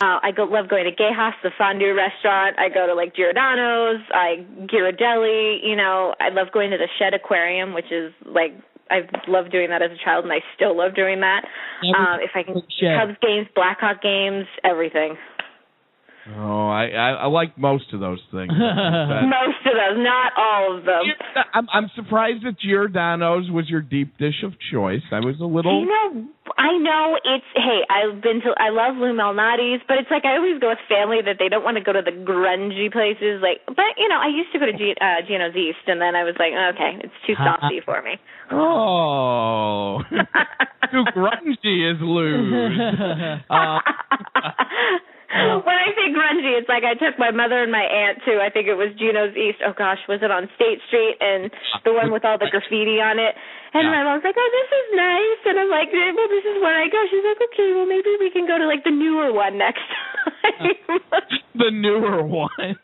love going to Gayhouse, the fondue restaurant. I go to like Giordano's, Ghirardelli. I love going to the Shed Aquarium, which is like I loved doing that as a child, and I still love doing that. If I can, Cubs games, Blackhawk games, everything. Oh, I like most of those things. Most of those, not all of them. I'm surprised that Giordano's was your deep dish of choice. I was a little. I know it's. Hey, I love Lou Malnati's, but it's like I always go with family that they don't want to go to the grungy places. But I used to go to Gino's East, and then I was like, okay, it's too saucy for me. Oh, too grungy is Lou's. When I say grungy, it's like I took my mother and my aunt to, I think it was Gino's East. Oh, gosh, was it on State Street? And the one with all the graffiti on it. And my mom's like, oh, this is nice. And I'm like, well, this is where I go. She's like, okay, well, maybe we can go to, like, the newer one next time. The newer one.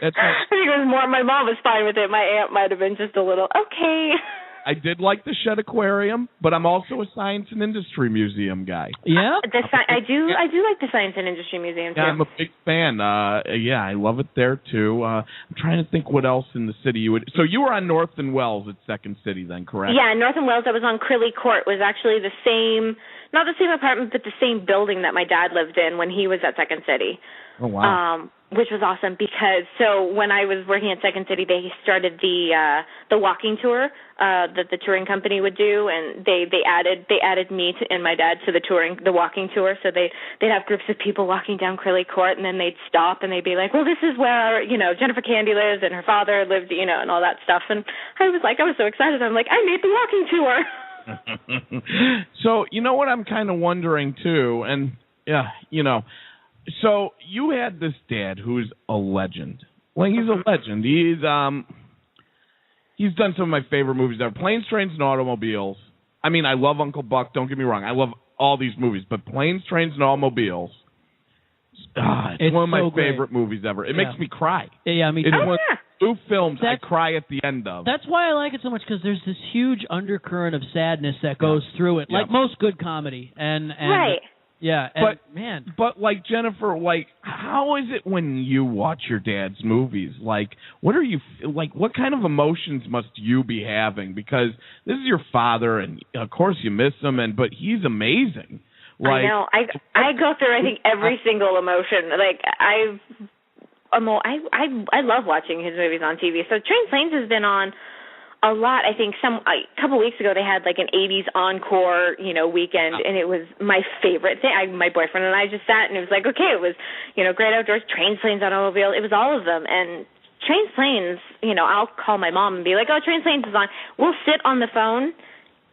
That's I think it was more, my mom was fine with it. My aunt might have been just a little, okay. I did like the Shed Aquarium, but I'm also a Science and Industry Museum guy. Yeah? I do like the Science and Industry Museum, too. Yeah, I'm a big fan. I love it there, too. I'm trying to think what else in the city you would... So you were on North and Wells at Second City then, correct? Yeah, North and Wells, I was on Crilly Court. Was actually the same, not the same apartment, but the same building that my dad lived in when he was at Second City. Oh, wow. Which was awesome because when I was working at Second City, they started the walking tour that the touring company would do, and they added me and my dad to the walking tour. So they'd have groups of people walking down Crilly Court, and then they'd stop and they'd be like, well, this is where Jennifer Candy lives and her father lived, and all that stuff. And I was so excited. I'm like, I made the walking tour. So you know what I'm kind of wondering too, and so you had this dad who's a legend. Well, he's a legend. He's done some of my favorite movies ever. Planes, Trains, and Automobiles. I mean, I love Uncle Buck. Don't get me wrong. I love all these movies. But Planes, Trains, and Automobiles, it's one of my favorite movies ever. It makes me cry. Yeah, me too. It's one of two films I cry at the end of. That's why I like it so much, because there's this huge undercurrent of sadness that goes through it, like most good comedy. And right. Yeah, but like Jennifer, like how is it when you watch your dad's movies? Like, what kind of emotions must you be having? Because this is your father, and of course you miss him, but he's amazing. Like, I know. I go through, I think, every single emotion. Like I love watching his movies on TV. So Train Planes has been on a lot. I think a couple weeks ago they had like an 80s encore, weekend, and it was my favorite thing. My boyfriend and I just sat, and it was like, okay, it was, Great Outdoors, Trains, Planes, Automobile. It was all of them. And Trains, Planes, I'll call my mom and be like, oh, Trains, Planes is on. We'll sit on the phone,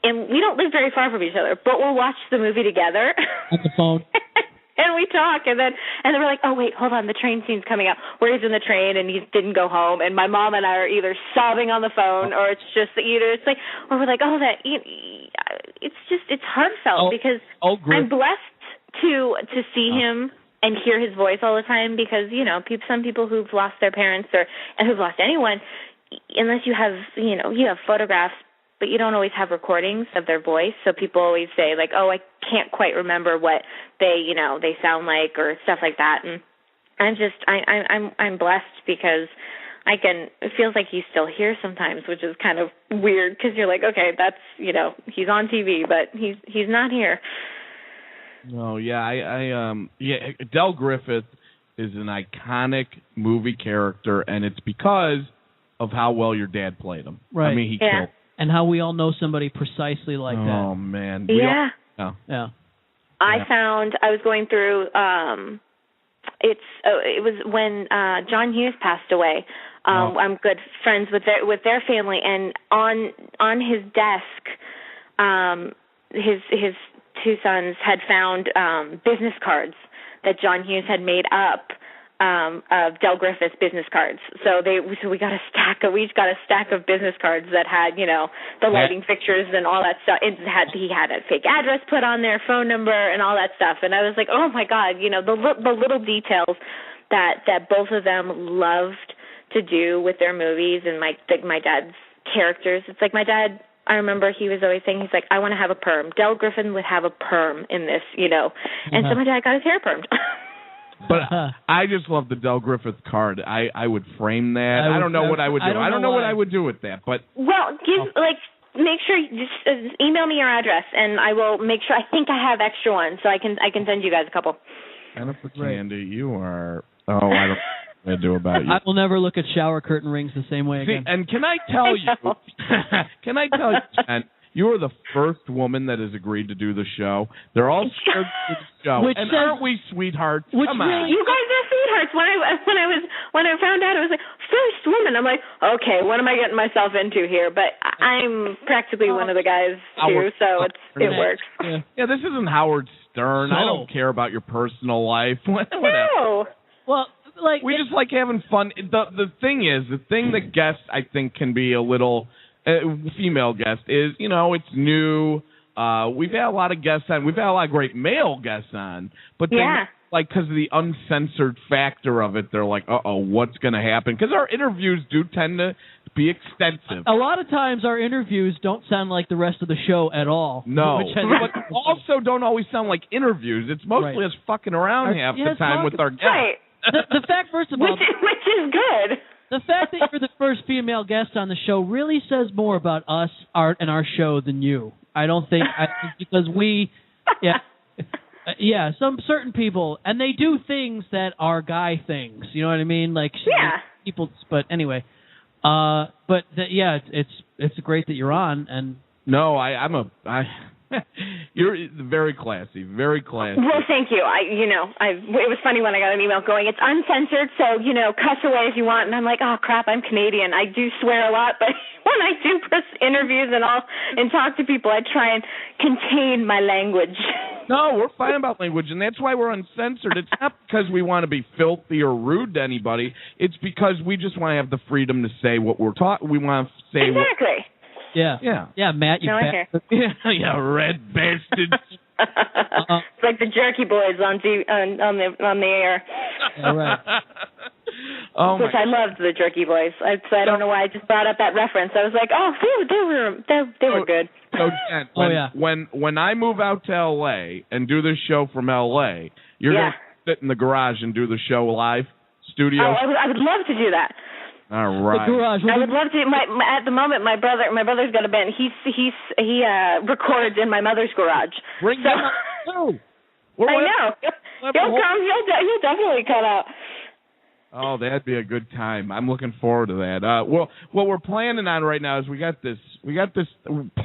and we don't live very far from each other, but we'll watch the movie together. On the phone. And we talk, and then we're like, oh, wait, hold on, the train scene's coming up, where he's in the train and he didn't go home, and my mom and I are either sobbing on the phone, or it's just it's like, or we're like, it's heartfelt, because I'm blessed to see him and hear his voice all the time, because, some people who've lost their parents and who've lost anyone, unless you have, you have photographs, but you don't always have recordings of their voice. So people always say, like, oh, I can't quite remember what they sound like, or stuff like that. And I'm blessed, because it feels like he's still here sometimes, which is kind of weird, because you're like, okay, that's, he's on TV, but he's not here. Oh, yeah. Del Griffith is an iconic movie character, and it's because of how well your dad played him. Right. I mean, he killed. And how we all know somebody precisely like that. Oh, man. Yeah. I was going through, it was when John Hughes passed away. I'm good friends with their family, and on his desk, his two sons had found business cards that John Hughes had made up of Del Griffith's business cards. So we got we each got a stack of business cards that had, the lighting fixtures and all that stuff. He had a fake address put on there, phone number, and all that stuff. And I was like, oh my God, the little details that both of them loved to do with their movies, and my dad's characters. It's like my dad I remember he was always saying, he's like, I want to have a perm. Del Griffin would have a perm in this, And so my dad got his hair permed. But I just love the Del Griffith card. I would frame that. I don't know what I would do. I don't know what I would do with that. But well, make sure you just email me your address, and I will make sure. I think I have extra ones, so I can send you guys a couple. Jennifer Candy, you are. I don't know what to do about you. I will never look at shower curtain rings the same way again. And can I tell you? Jen, you are the first woman that has agreed to do the show. They're all scared to do the show. Aren't we sweethearts? Come on. You guys are sweethearts. When I found out, I was like, first woman. I'm like, okay, what am I getting myself into here? But I'm practically one of the guys too, so it works. Yeah, this isn't Howard Stern. I don't care about your personal life. Whatever. No. Well, we just like having fun. The thing that guests I think can be a little. Female guest is, it's new. We've had a lot of guests on. We've had a lot of great male guests on. But because of the uncensored factor of it, they're like, what's going to happen? Because our interviews do tend to be extensive. A lot of times our interviews don't sound like the rest of the show at all. No. But also don't always sound like interviews. It's mostly us fucking around half the time with our guests. Right. The fact, first of all... Which is good. The fact that you're the first female guest on the show really says more about us, Art, and our show than you. I think because some certain people, and they do things that are guy things. You know what I mean? People. But anyway, it's great that you're on. And no, you're very classy, very classy. Well, thank you. It was funny when I got an email going, it's uncensored, so, cuss away if you want. And I'm like, oh, crap, I'm Canadian. I do swear a lot, but when I do interviews and talk to people, I try and contain my language. No, we're fine about language, and that's why we're uncensored. It's not because we want to be filthy or rude to anybody. It's because we just want to have the freedom to say what we're talking. We want to say exactly. Yeah, Matt, you bastard. Yeah, red bastard. It's like the Jerky Boys on the air. Yeah, right. Which I loved the Jerky Boys. So I don't know why I just brought up that reference. I was like, they were good. So Jen, when I move out to L.A. and do this show from L.A., you're going to sit in the garage and do the show live, studio. Oh, I would love to do that. All right. The garage. I would love to. At the moment, my brother's got a band. He records in my mother's garage. Bring him out too. I know. He'll come. He'll definitely come out. Oh, that'd be a good time. I'm looking forward to that. Well, what we're planning on right now is we got this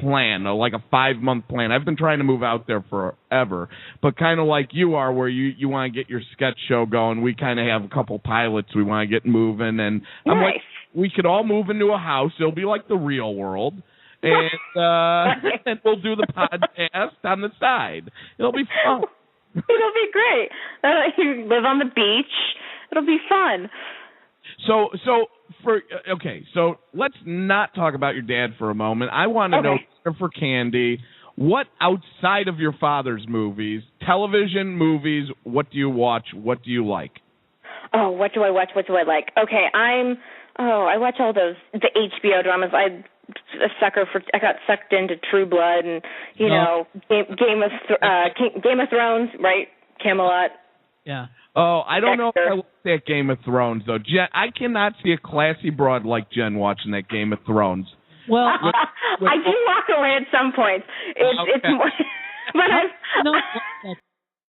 plan, like a 5-month plan. I've been trying to move out there forever, but kind of like you are, where you want to get your sketch show going. We kind of have a couple pilots we want to get moving, and I'm like, we could all move into a house. It'll be like the real world, and and we'll do the podcast on the side. It'll be fun. It'll be great. You live on the beach. It'll be fun. So let's not talk about your dad for a moment. I want to know, for Candy, what outside of your father's movies, television, movies, what do you watch? What do you like? Oh, what do I watch? What do I like? Okay, I watch all the HBO dramas. I'm a sucker for. I got sucked into True Blood and Game of Thrones, right? Camelot. Yeah. Oh, I don't know if I like that Game of Thrones, though. Jen, I cannot see a classy broad like Jen watching that Game of Thrones. Well, I do walk away at some points. It's more, but